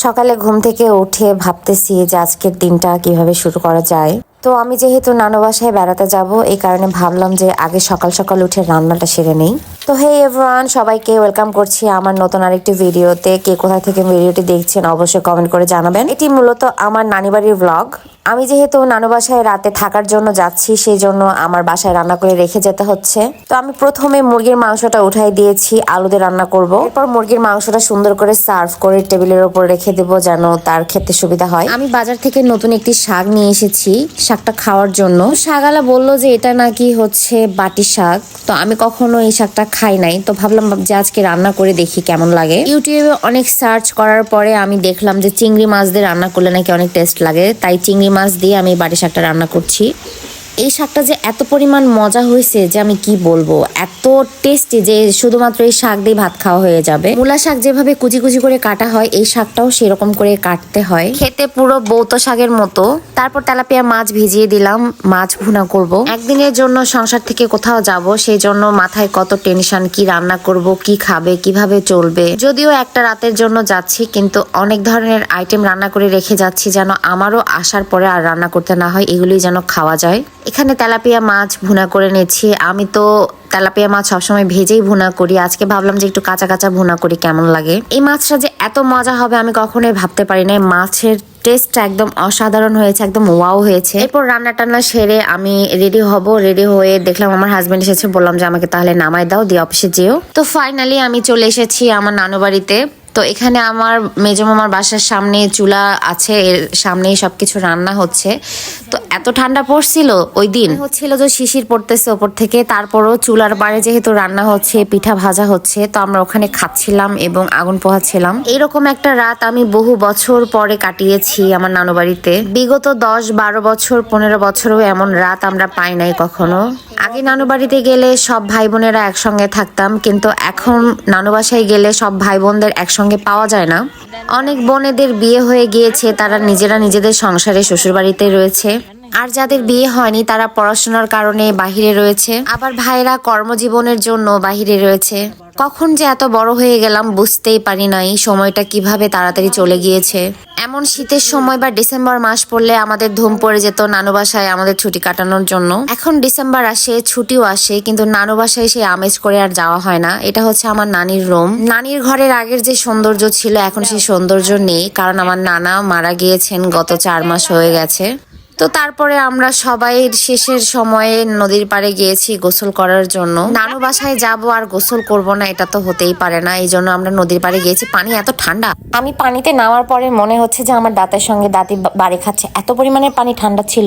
সকালে ঘুম থেকে উঠে ভাবতেছি যে আজকের দিনটা কিভাবে শুরু করা যায়। তো আমি যেহেতু নানু বাসায় বেড়াতে যাব, এই কারণে ভাবলাম যে আগে সকাল সকাল উঠে রান্নাটা সেরে নেই। তো হে এভরিওয়ান, সবাইকে ওয়েলকাম করছি আমার নতুন আরেকটি ভিডিওতে। কে কোথা থেকে ভিডিওটি দেখছেন অবশ্যই কমেন্ট করে জানাবেন। এটি মূলত আমার নানি বাড়ির ব্লগ। আমি যেহেতু নানু বাসায় রাতে থাকার জন্য যাচ্ছি, সেই জন্য আমার বাসায় রান্না করে রেখে যেতে হচ্ছে। তো আমি প্রথমে মুরগির মাংসটা উঠাই দিয়েছি, আলু দিয়ে রান্না করব। এরপর মুরগির মাংসটা সুন্দর করে সার্ভ করে টেবিলের উপর রেখে দেবো, যেন তার খেতে সুবিধা হয়। আমি বাজার থেকে নতুন একটি শাক নিয়ে এসেছি শাকটা খাওয়ার জন্য। শাকওয়ালা বললো যে এটা নাকি হচ্ছে বাটি শাক। তো আমি কখনো এই শাকটা খাই নাই, তো ভাবলাম যে আজকে রান্না করে দেখি কেমন লাগে। ইউটিউবে অনেক সার্চ করার পরে আমি দেখলাম যে চিংড়ি মাছ দিয়ে রান্না করলে নাকি অনেক টেস্ট লাগে, তাই চিংড়ি মাছ দিয়ে আমি বাটি শাকটা রান্না করছি। এই শাকটা যে এত পরিমাণ মজা হয়েছে যে আমি কি বলবো, এত টেস্টি যে শুধুমাত্র এই শাক দিয়ে ভাত খাওয়া হয়ে যাবে। মূলা শাক যেভাবে কুচি কুচি করে কাটা হয়, এই শাকটাও সেরকম করে কাটতে হয়, খেতে পুরো বৌতো শাকের মতো। তারপর তেলাপিয়া মাছ ভিজিয়ে দিলাম, মাছ ভুনা করব। একদিনের জন্য সংসার থেকে কোথাও যাব, সেই জন্য মাথায় কত টেনশন, কি রান্না করব, কি খাবে, কিভাবে চলবে। যদিও একটা রাতের জন্য যাচ্ছি, কিন্তু অনেক ধরনের আইটেম রান্না করে রেখে যাচ্ছি, যেন আমারও আসার পরে আর রান্না করতে না হয়, এগুলি যেন খাওয়া যায়। এখানে তেলাপিয়া মাছ ভুনা করে নিচ্ছি। আমি তো তেলাপিয়া মাছ সবসময় ভেজেই ভুনা করি, আজকে ভাবলাম যে একটু কাঁচা কাঁচা ভুনা করি, কেমন লাগে। এই মাছটা যে এত মজা হবে আমি কখনোই ভাবতে পারি না। মাছের টেস্টটা একদম অসাধারণ হয়েছে, একদম ওয়াও হয়েছে। এরপর রান্না টান্না সেরে আমি রেডি হব। রেডি হয়ে দেখলাম আমার হাজবেন্ড এসেছে, বললাম যে আমাকে তাহলে নামাই দাও, দিয়ে অফিসে যেও। তো ফাইনালি আমি চলে এসেছি আমার নানু বাড়িতে। তো এখানে আমার মেজো মামার বাসার সামনে চুলা আছে, এর সামনেই সবকিছু রান্না হচ্ছে। তো এত ঠান্ডা পড়ছিল ওই দিন, হচ্ছিল যে শিশির পড়তেছে ওপর থেকে, তারপরও চুলার বারে যেহেতু রান্না হচ্ছে, পিঠা ভাজা হচ্ছে, তো আমরা ওখানে খাচ্ছিলাম এবং আগুন পোহাচ্ছিলাম। এরকম একটা রাত আমি বহু বছর পরে কাটিয়েছি আমার নানু বাড়িতে। বিগত 10-12 বছর 15 বছরও এমন রাত আমরা পাই নাই কখনো। আগে নানু বাড়িতে গেলে সব ভাই বোনেরা একসঙ্গে থাকতাম, কিন্তু এখন নানু বাসায় গেলে সব ভাই বোনদের একসঙ্গে পাওয়া যায় না। অনেক বোনেদের বিয়ে হয়ে গিয়েছে, তারা নিজেরা নিজেদের সংসারে শ্বশুর বাড়িতে রয়েছে। আর যাদের বিয়ে হয়নি তারা পড়াশোনার কারণে বাহিরে রয়েছে, আবার ভাইরা কর্মজীবনের জন্য বাহিরে রয়েছে। কখন যে এত বড় হয়ে গেলাম বুঝতেই পারি নাই, সময়টা কিভাবে তাড়াতাড়ি চলে গিয়েছে। এমন শীতের সময় বা ডিসেম্বর মাস পড়লে আমাদের ধুম পড়ে যেত নানু বাসায় আমাদের ছুটি কাটানোর জন্য। এখন ডিসেম্বর আসে, ছুটিও আসে, কিন্তু নানু বাসায় সেই আমেজ করে আর যাওয়া হয় না। এটা হচ্ছে আমার নানির রুম। নানির ঘরের আগের যে সৌন্দর্য ছিল এখন সেই সৌন্দর্য নেই, কারণ আমার নানা মারা গিয়েছেন গত 4 মাস হয়ে গেছে। তো তারপরে আমরা সবাই শেষের সময়ে নদীর পাড়ে গিয়েছি গোসল করার জন্য। নানু বাসায় যাব আর গোসল করব না, এটা তো হতেই পারে না, এই জন্য আমরা নদীর পাড়ে গিয়েছি। পানি এত ঠান্ডা, আমি পানিতে নামার পরে মনে হচ্ছে যে আমার দাঁতের সঙ্গে দাঁতই বাড়ি খাচ্ছে, এত পরিমাণে পানি ঠান্ডা ছিল।